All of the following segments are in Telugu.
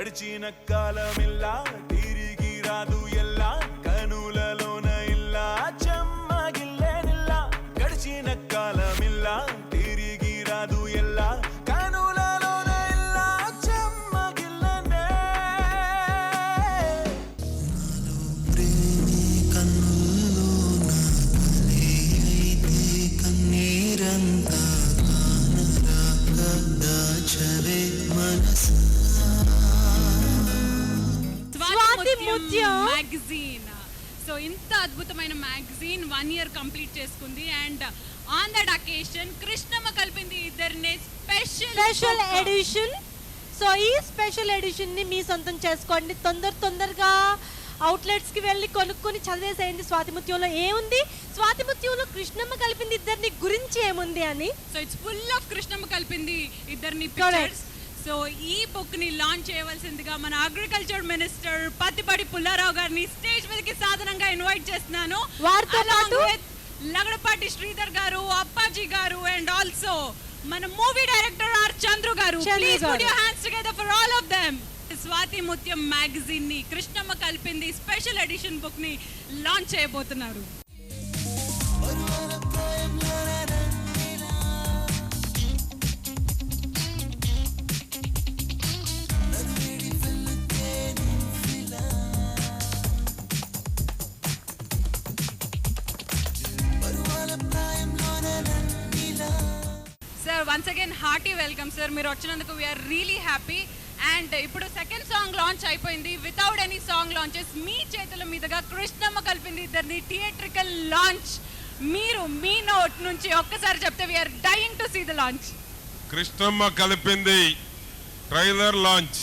గడిచిన కాలమిల్లా తిరిగి రాదు ఎల్లా కనులలోన ఇల్లా చెమ్మగిల్లేనిల్లా గడిచిన కాలమిల్లా తిరిగి రాదు ఎల్లా కనులలోన ఇల్లా చెమ్మగిల్లనే ప్రేమి కన్నుల్లోన కలయితే కన్నీరంతా దాచవే మనసా మ్యాగజైన్. సో ఇంత అద్భుతమైన మ్యాగజైన్ 1 year కంప్లీట్ చేసుకుంది. And on that occasion Krishnamma కలిపింది ఇద్దరిని స్పెషల్ ఎడిషన్. సో ఈ స్పెషల్ ఎడిషన్ ని మీ సొంతం చేసుకోండి. తొందరగా అవుట్లెట్స్ కి వెళ్ళి కొనుక్కొని చదివేసేయండి. స్వాతిముత్యంలో ఏముంది, స్వాతిముత్యంలో కృష్ణమ్మ కలిపింది ఇద్దరిని గురించి ఏముంది అని. So it's full of Krishnamma కలిపింది ఇద్దరిని పిక్చర్స్. సో ఈ బుక్ ని లాంచ్ చేయవలసిందిగా మన అగ్రికల్చర్ మినిస్టర్ పత్తిపాటి పుల్లారావు గారిని స్టేజ్ మీదకి సాధారణంగా ఇన్వైట్ చేస్తున్నాను. లగడపాటి శ్రీధర్ గారు, అప్పాజీ గారు అండ్ ఆల్సో మన మూవీ డైరెక్టర్ ఆర్ చంద్రు గారు. Please put your hands together for all of them. Swathi Muthyam magazine ని కృష్ణమ్మ కలిపింది స్పెషల్ ఎడిషన్ బుక్ ని లాంచ్ చేయబోతున్నారు. Sir once again hearty welcome sir. మీరు వచ్చినందుకు వీఆర్ రియలీ హ్యాపీ. అండ్ ఇప్పుడు సెకండ్ సాంగ్ లాంచ్ అయిపోయింది. వితౌట్ ఎనీ సాంగ్ లాంచెస్ మీ చేతుల మీదుగా కృష్ణమ్మ కలిపింది ఇద్దరిని థియేట్రికల్ లాంచ్ మీరు మీ నోట్ నుంచి ఒక్కసారి చెప్తే we're dying to see the launch. Krishnamma కలిపింది ట్రైలర్ లాంచ్.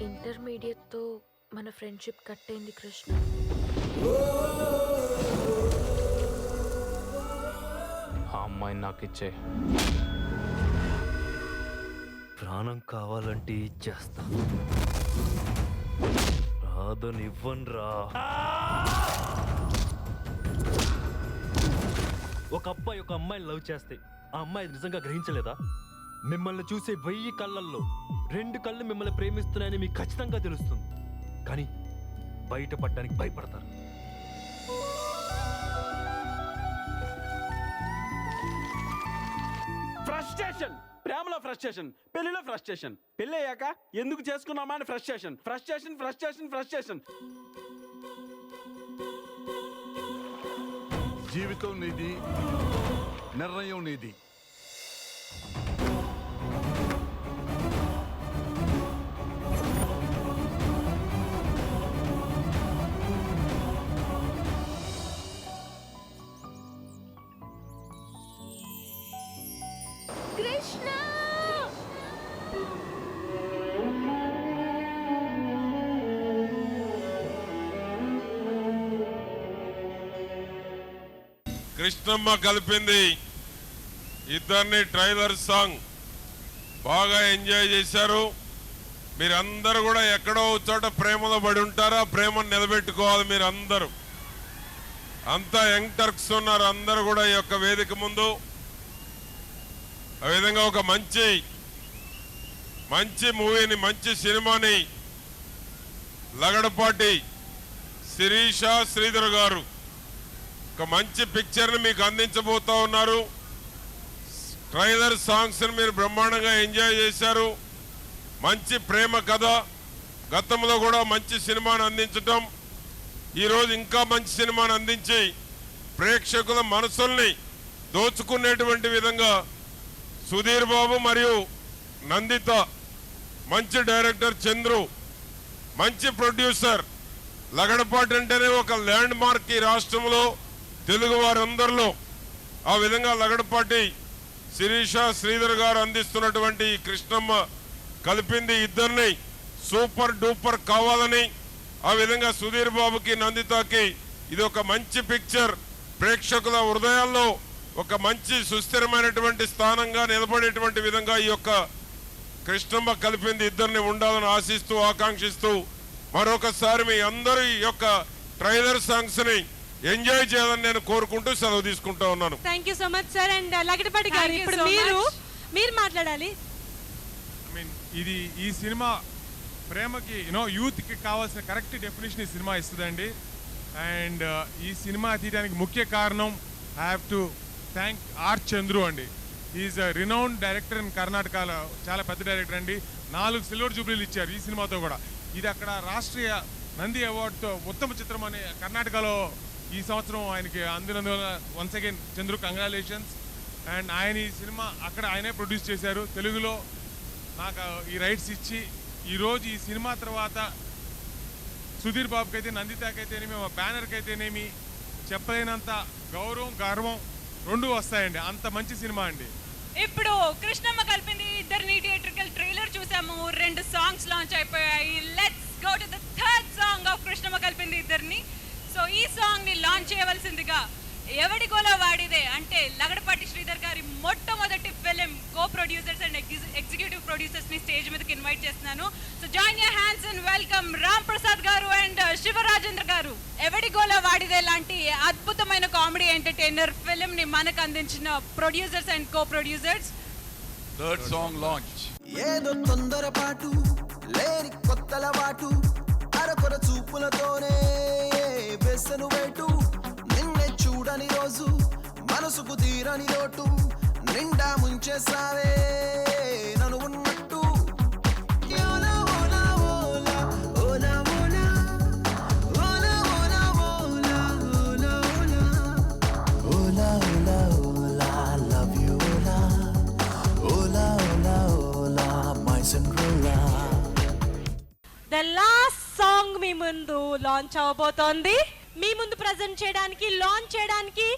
ఇంటర్మీడియట్తో మన ఫ్రెండ్షిప్ కట్ అయింది కృష్ణ. ఆ అమ్మాయిని నాకు ఇచ్చే. ప్రాణం కావాలంటే ఇచ్చేస్తా, రాదని ఇవ్వనురా. ఒక అబ్బాయి ఒక అమ్మాయిని లవ్ చేస్తే ఆ అమ్మాయి నిజంగా గ్రహించలేదా? మిమ్మల్ని చూసే 1000 కళ్ళల్లో 2 కళ్ళు మిమ్మల్ని ప్రేమిస్తున్నాయని మీకు ఖచ్చితంగా తెలుస్తుంది. కానీ బయటపడడానికి భయపడతారు. ఫ్రస్ట్రేషన్, ప్రేమలో ఫ్రస్ట్రేషన్, పెళ్లిలో ఫ్రస్ట్రేషన్, పెళ్లి అయ్యాక ఎందుకు చేసుకున్నామా అని ఫ్రస్ట్రేషన్, ఫ్రస్ట్రేషన్ ఫ్రస్ట్రేషన్ ఫ్రస్ట్రేషన్. జీవితం నీది, నిర్ణయం నీది. కృష్ణ కృష్ణమ్మ కలిపింది ఇద్దరిని ట్రైలర్ సాంగ్ బాగా ఎంజాయ్ చేశారు. మీరందరూ కూడా ఎక్కడో చోట ప్రేమలో పడి ఉంటారా? ప్రేమను నిలబెట్టుకోవాలి మీరందరూ. అంతా యంగ్ టర్క్స్ ఉన్నారు అందరూ కూడా ఈ యొక్క వేదిక ముందు. ఆ విధంగా ఒక మంచి మూవీని, మంచి సినిమాని లగడపాటి శిరీష శ్రీధర్ గారు ఒక మంచి పిక్చర్ని మీకు అందించబోతా ఉన్నారు. ట్రైలర్ సాంగ్స్ని మీరు బ్రహ్మాండంగా ఎంజాయ్ చేశారు. మంచి ప్రేమ కథ, గతంలో కూడా మంచి సినిమాని అందించటం, ఈరోజు ఇంకా మంచి సినిమాని అందించి ప్రేక్షకుల మనసుల్ని దోచుకునేటువంటి విధంగా సుధీర్ బాబు మరియు నందిత, మంచి డైరెక్టర్ చంద్రు, మంచి ప్రొడ్యూసర్. లగడపాటి అంటేనే ఒక ల్యాండ్ మార్క్ ఈ రాష్ట్రంలో, తెలుగు వారందరిలో ఆ విధంగా లగడపాటి శిరీష శ్రీధర్ గారు అందిస్తున్నటువంటి ఈ కృష్ణమ్మ కలిపింది ఇద్దరిని సూపర్ డూపర్ కావాలని, ఆ విధంగా సుధీర్ బాబుకి నందితకి ఇది ఒక మంచి పిక్చర్, ప్రేక్షకుల హృదయాల్లో ఒక మంచి సుస్థిరమైనటువంటి స్థానంగా నిలబడేటువంటి విధంగా ఈ యొక్క కృష్ణమ్మ కలిపింది ఇద్దరిని ఉండాలని ఆశిస్తూ ఆకాంక్షిస్తూ మరొకసారి మీ అందరూ ఈ యొక్క ట్రైలర్ సాంగ్స్ ని ఎంజాయ్ చేయాలని నేను కోరుకుంటూ సెలవు తీసుకుంటా ఉన్నాను. Thank you so much sir. And Lagadapati గారు Thank you ఇప్పుడు so మీరు మాట్లాడాలి. ఇది ఈ సినిమా ప్రేమకి యూత్కి కావాల్సిన కరెక్ట్ డెఫినేషన్ ఈ సినిమా ఇస్తుందండి. అండ్ ఈ సినిమా తీయడానికి ముఖ్య కారణం I have to thank R Chandru అండి. Is a renowned director in కర్ణాటకలో, చాలా పెద్ద డైరెక్టర్ అండి. 4 సిల్వర్ జూబ్లీలు ఇచ్చారు ఈ సినిమాతో కూడా. ఇది అక్కడ రాష్ట్రీయ నంది అవార్డుతో ఉత్తమ చిత్రం అనే కర్ణాటకలో ఈ సంవత్సరం ఆయనకి అందినందువల్ల once again Chandru congratulations. And ఆయన ఈ సినిమా అక్కడ ఆయనే ప్రొడ్యూస్ చేశారు. తెలుగులో నాకు ఈ రైట్స్ ఇచ్చి ఈరోజు ఈ సినిమా తర్వాత సుధీర్ బాబుకి అయితే, నందితాకి అయితేనేమి, మా బ్యానర్కి అయితేనేమి చెప్పలేనంత గౌరవం గర్వం రెండు వస్తాయండి. అంత మంచి సినిమా అండి. ఇప్పుడు కృష్ణమ్మ కలిపింది ఇద్దరిని థియేట్రికల్ ట్రైలర్ చూసాము, 2 సాంగ్స్ లాంచ్ అయిపోయాయి. Let's go to the third song of Krishnamma కలిపింది ఇద్దరిని. సో ఈ సాంగ్ ని లాంచ్ చేయవలసిందిగా ఎవడి గోలా వాడిదే అంటే లగడపాటి శ్రీధర్ గారి మొట్టమొదటి film co producers and executive producers ని స్టేజ్ మీదకి ఇన్వైట్ చేస్తున్నాను. So join your hands and welcome Ram Prasad గారు అండ్ శివరాజేంద్ర గారు. ఎవడి గోలా వాడిదే లాంటి అద్భుతమైన కామెడీ ఎంటర్టైనర్ ఫిలిం ని మనకు అందించిన producers and co producers. Third song launch. ఏదో తొందరపాటు లేని కొత్తలవాటు అరకొర చూపులతోనే వెసను వేటు నిన్నే చూడని రోజు మనసుకు తీరని లోటు నిండా ముంచేసావే నన్ను ఉన్నట్టు ఓలా ఓలా ఓలా ఓలా ఓలా ఓలా ఓలా ఓలా ఓలా ఓలా ఓలా ఓలా లవ్ యు ఓలా ఓలా ఓలా ఓలా మై సంగ్రోలా. ద లాస్ట్ సాంగ్ మీ ముందు లాంచ్ అవబోతోంది. మీ ముందు ప్రజెంట్ చేయడానికి, లాంచ్ చేయడానికి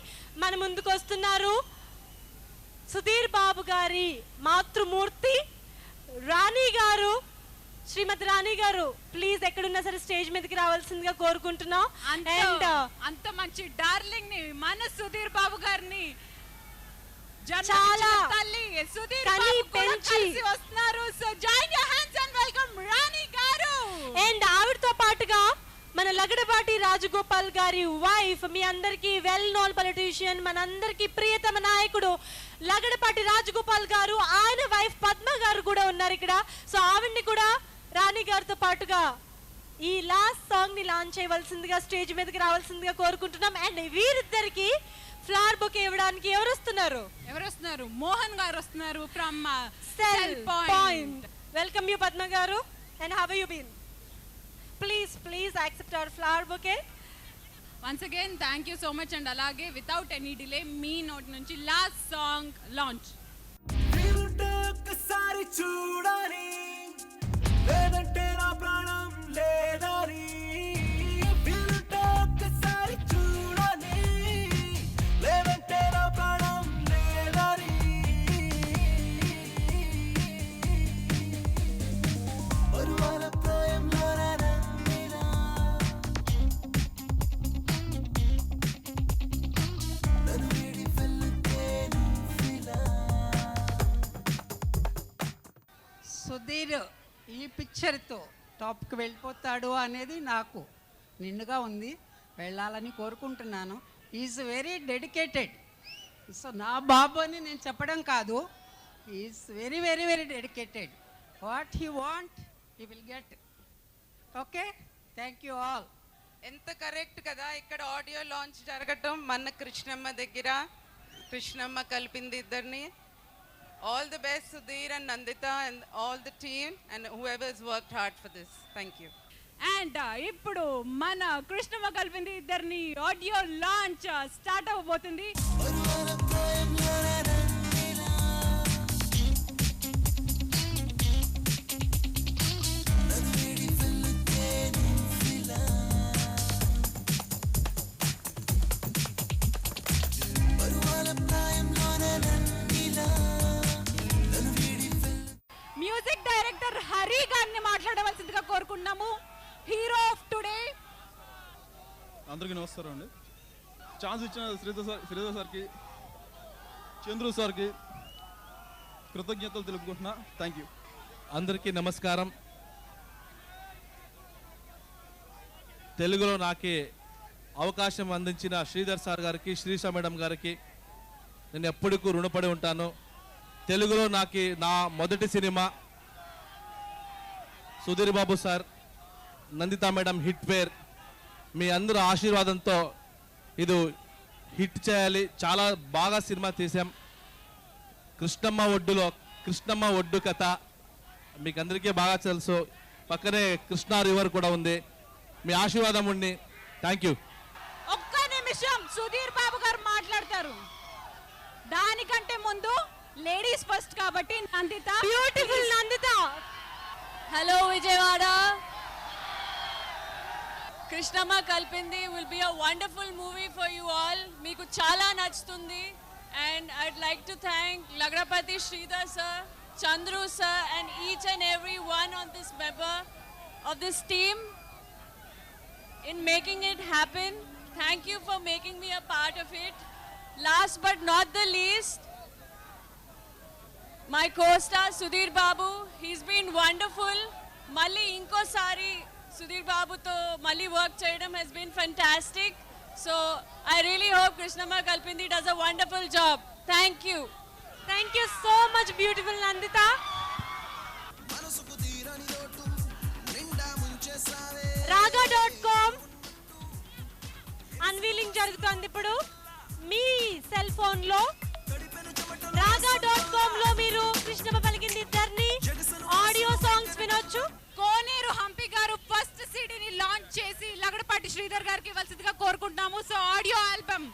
మన ముందుకు వస్తున్నారు సుధీర్ బాబు గారి మాతృమూర్తి రాణి గారు. శ్రీమతి రాణి గారు ప్లీజ్ ఎక్కడున్నా సరే స్టేజ్ మీదకి రావాల్సిందిగా కోరుకుంటున్నాం. అండ్ అంత మంచి డార్లింగ్ ని మన సుధీర్ బాబు గారిని చాలా తల్లి సుధీర్ కని బాబు కూడా పెంచి కలిసి వస్తున్నారు. So join your hands and welcome Rani గారు. అండ్ ఆవిడతో పాటుగా మన లగడపాటి రాజగోపాల్ గారి వైఫ్, మీ అందరికీ వెల్ నోన్ పొలిటీషియన్, మనందరికీ ప్రియతమ నాయకుడు లగడపాటి రాజగోపాల్ గారు, ఆయన వైఫ్ పద్మ గారు కూడా ఉన్నారు ఇక్కడ. సో ఆవిడ్ని కూడా రాణి గారితో పాటుగా ఈ లాస్ట్ సాంగ్ ని లాంచ్ చేయవలసిందిగా స్టేజ్ మీదకి రావాల్సిందిగా కోరుకుంటున్నాం. అండ్ వీరిద్దరికి ఫ్లవర్ బుక్ ఇవ్వడానికి ఎవరు వస్తున్నారు? మోహన్ గారు వస్తున్నారు from cell point. Welcome you Padma గారు. And how you been? Please accept our flower bouquet. Once again, thank you so much. And alage without any delay, me note nunchi last song launch. ఒక్కసారి చూడాలి లేదంటే నా ప్రాణం లేదని ఒక్కసారి చూడాలి లేదంటే నా ప్రాణం లేదని పరువాల ప్రాయంలో సుధీర్ ఈ పిక్చర్తో టాప్కి వెళ్ళిపోతాడు అనేది నాకు నిండుగా ఉంది, వెళ్ళాలని కోరుకుంటున్నాను. Is very dedicated. సో నా బాబు అని నేను చెప్పడం కాదు, is very very very dedicated. What he want he will get. Okay, thank you all. ఎంత కరెక్ట్ కదా ఇక్కడ ఆడియో లాంచ్ జరగటం మన కృష్ణమ్మ దగ్గర. కృష్ణమ్మ కలిపింది ఇద్దరిని. All the best Sudhir and Nandita and all the team and whoever has worked hard for this. Thank you. And ఇప్పుడు మన కృష్ణమ్మ కలిపింది ఇద్దరిని ఆడియో లాంచ్ స్టార్ట్ అవబోతుంది. పరువాల అందరికీ నమస్కారం అండి. ఛాన్స్ ఇచ్చిన శ్రీధర్ సార్కి, చంద్రు సార్కి కృతజ్ఞతలు తెలుపుకుంటున్నా. Thank you. అందరికీ నమస్కారం. తెలుగులో నాకే అవకాశం అందించిన శ్రీధర్ సార్ గారికి, శ్రీషా మేడం గారికి నేను ఎప్పటికూ రుణపడి ఉంటాను. తెలుగులో నా మొదటి cinema Sudheer Babu sir, Nanditha madam hit pair. మీ అందరూ ఆశీర్వాదంతో ఇది హిట్ చేయాలి. చాలా బాగా సినిమా తీసాం. కృష్ణమ్మ ఒడ్డు కథ మీకు అందరికీ బాగా తెలుసు. పక్కనే కృష్ణా రివర్ కూడా ఉంది. మీ ఆశీర్వాదం ఉండి. Thank you. ఒక్క నిమిషం సుధీర్ బాబు గారు మాట్లాడతారు. దానికంటే ముందు లేడీస్ ఫస్ట్ కాబట్టి Nanditha, beautiful Nanditha. Hello Vijayawada. Krishnamma Kalipindi will be a wonderful movie for you all. మీకు చాలా నచ్చుతుంది. And I'd like to thank Lagadapati Sridhar sir, Chandru sir and each and every one on this member of this team in making it happen. Thank you for making me a part of it. Last but not the least, my co-star Sudhir Babu. He's been wonderful. Malli inko sari Sudhir Babu to malli work cheyadam has been fantastic. So I really hope Krishnamma Kalpindi does a wonderful job. Thank you. Thank you so much, beautiful Nandita. raga.com unveiling జరుగుతోంది ఇప్పుడు మీ సెల్ ఫోన్ లో. raga.com లో మీరు కృష్ణమ్మ పలికింది ఇద్దరిని ఆడియో సాంగ్స్ వినొచ్చు. కోనేరు హంపి గారు ఫస్ట్ సిడీని లాంచ్ చేసి లగడపాటి శ్రీధర్ గారికి ఇవ్వాల్సిందిగా కోరుకుంటున్నాము. So audio album